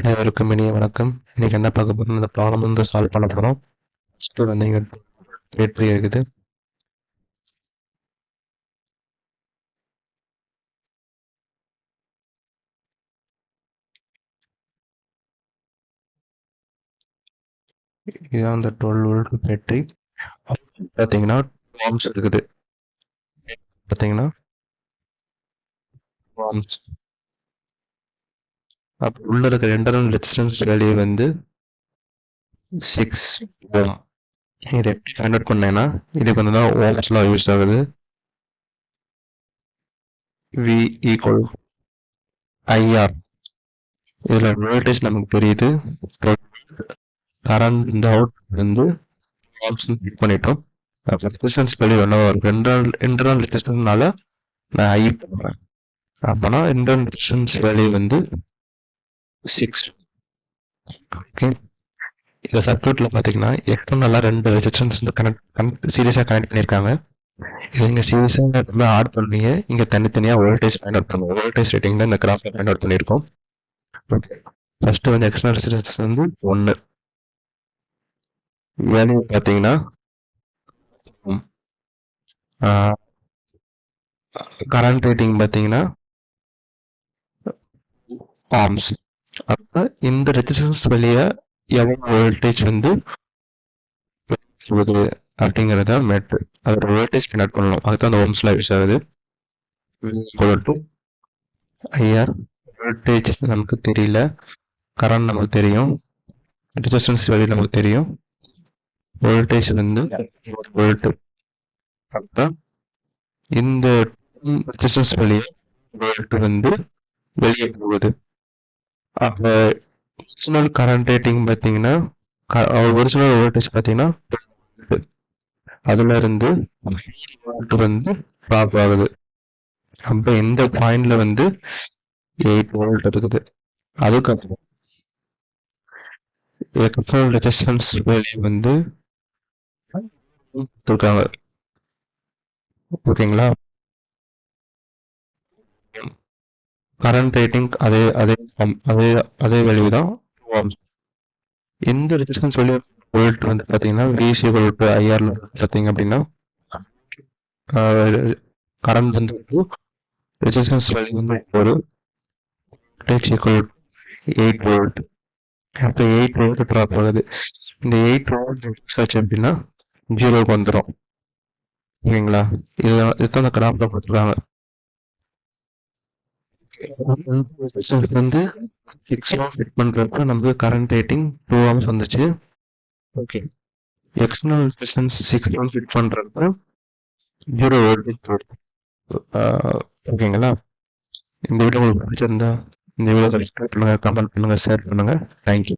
அனைவருக்கும் இனிய வணக்கம். இன்னைக்கு என்ன பார்க்க போறோம்? இந்த ப்ராப்ளம் வந்து சால்வ் பண்ண போறோம். ஃபர்ஸ்ட் வந்து இங்க பேட்டரி இருக்குது. இதுதான் இந்த 12 வோல்ட் பேட்டரி. பாத்தீங்கன்னா ஆர்ம்ஸ் இருக்குது. பாத்தீங்கன்னா ஆர்ம்ஸ். அப்ப உள்ள இருக்கிற இன்டர்னல் ரெசிஸ்டன்ஸ் வேல்யூ வந்து 6 ஓம். இதை எப்படி கன்வெர்ட் பண்ணேன்னா இதுக்கு வந்து தான் ஓம்ஸ்லாம் யூஸ் ஆகுது. V equal IR. இதுல வோல்டேஜ் நமக்கு தெரியுது. கரண்ட் இந்த அவுட் வந்து ஆர்ம்ஸ் ஃபிட் பண்ணிட்டோம். ரெசிஸ்டன்ஸ் வேல்யூ என்னவா இருக்கு? இன்டர்னல் ரெசிஸ்டன்ஸ்னால நான் ஐ போடுறேன். அப்பனா இன்டர்னல் ரெசிஸ்டன்ஸ் வேல்யூ வந்து 6. ஓகே. இந்த சர்க்யூட்ல பாத்தீங்கன்னா எக்ஸ்டர்னலா 2 ரெசிஸ்டன்ஸ் சீரியஸா கனெக்ட் பண்ணிருக்காங்க. இது நீங்க சீரியஸா ஆட் பண்ணீங்க. இங்க தனித்தனியா வோல்டேஜ் ஃபைண்ட் அவுட் பண்ணுவோம். வோல்டேஜ் ரேட்டிங் தான் இந்த கிராஃப்ல ஃபைண்ட் அவுட் பண்ணிருக்கோம். ஓகே. ஃபர்ஸ்ட் வந்து எக்ஸ்டர்னல் ரெசிஸ்டன்ஸ் வந்து 1. வேல்யூ பாத்தீங்கன்னா கரண்ட் ரேட்டிங் பாத்தீங்கன்னா ஆர்ம்ஸ். அப்ப இந்த ரெசிஸ்டன்ஸ் வெளிய எவ்வளவு வோல்டேஜ் வந்து வருது அப்படிங்கறத மேட்ரு. அதோட வோல்டேஜ் கனெக்ட் பண்ணணும். அதுதான் அந்த ஓம்ஸ்ல யூஸ் ஆகுது. ஐஆர் வோல்டேஜ் நமக்கு தெரியல, கரண்ட் நமக்கு தெரியும், ரெசிஸ்டன்ஸ் வேல்யூ நமக்கு தெரியும். வோல்டேஜ் வந்து வோல்ட். அப்ப இந்த ரெசிஸ்டன்ஸ் வெளியே வோல்ட் வந்து வெளியே போகுது. அப்ப ஒரிஜினல் கரண்ட் ரேட்டிங் பாத்தீங்கன்னா ஒரிஜினல் வோல்டேஜ் பாத்தீங்கன்னா அதுல இருந்து வோல்ட் வந்து ட்ராப் ஆகுது. அப்ப இந்த பாயிண்ட்ல வந்து 8 வோல்ட் இருக்குது. அதுக்கப்புறம் எக்ஸ்டர்னல் ரெசிஸ்டன்ஸ் வேல்யூ வந்து கொடுத்துருக்காங்க. ஓகேங்களா? கரண்ட் ரேட்டிங் அதே அதே அதே அதே வேல்யூ தான். இந்த ரெசிஸ்டன்ஸ் வேல்யூ வோல்ட் வந்து பாத்தீங்கன்னா விசி வோல்ட் ஐஆர்ல பார்த்தீங்க அப்படின்னா கரண்ட் வந்து ரெசிஸ்டன்ஸ் வேல்யூ வந்து ஒரு வோல்டேஜ் ஈக்குவல் 8 வோல்ட். அப்ப 8 வோல்ட் ட்ராப் ஆகுது. இந்த 8 வோல்ட் ஆச்சு அப்படின்னா 0க்கு வந்துடும். ஓகேங்களா? இதுதான் அந்த கிராஃப்ல கொடுத்துருக்காங்க. வந்து 6 ஓம் ஃபிட் பண்றப்ப நமக்கு கரண்ட் ரேட்டிங் 2 ஓம்ஸ் வந்துச்சு. ஓகே. எக்ஸ்டர்னல் ரெசிஸ்டன்ஸ் 6 ஓம் ஃபிட் பண்றப்ப 0 வோல்டேஜ் போடுது. ஓகேங்களா? இந்த வீடியோ உங்களுக்கு பிடிச்சிருந்தா இந்த வீடியோ சப்ஸ்கிரைப் பண்ணுங்க, கமெண்ட் பண்ணுங்க, ஷேர் பண்ணுங்க. தேங்க்யூ.